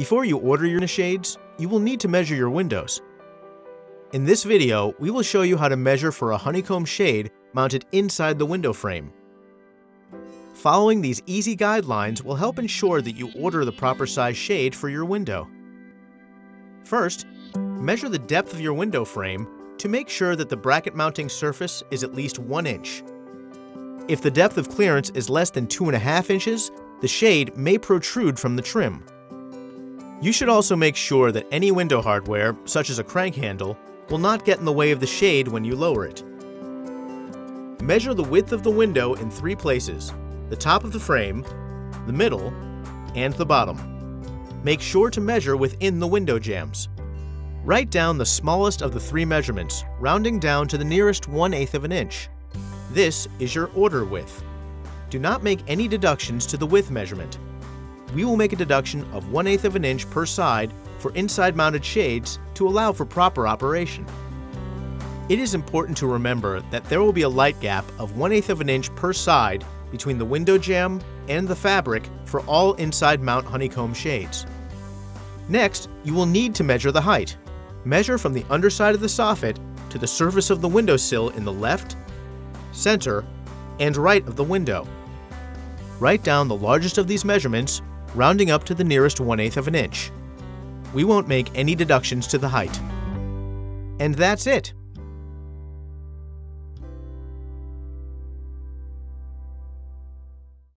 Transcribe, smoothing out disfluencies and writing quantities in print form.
Before you order your shades, you will need to measure your windows. In this video, we will show you how to measure for a honeycomb shade mounted inside the window frame. Following these easy guidelines will help ensure that you order the proper size shade for your window. First, measure the depth of your window frame to make sure that the bracket mounting surface is at least 1 inch. If the depth of clearance is less than 2.5 inches, the shade may protrude from the trim. You should also make sure that any window hardware, such as a crank handle, will not get in the way of the shade when you lower it. Measure the width of the window in 3 places: the top of the frame, the middle, and the bottom. Make sure to measure within the window jambs. Write down the smallest of the 3 measurements, rounding down to the nearest 1/8 of an inch. This is your order width. Do not make any deductions to the width measurement. We will make a deduction of 1/8 of an inch per side for inside-mounted shades to allow for proper operation. It is important to remember that there will be a light gap of 1/8 of an inch per side between the window jamb and the fabric for all inside mount honeycomb shades. Next, you will need to measure the height. Measure from the underside of the soffit to the surface of the windowsill in the left, center, and right of the window. Write down the largest of these measurements, rounding up to the nearest 1/8 of an inch. We won't make any deductions to the height. And that's it!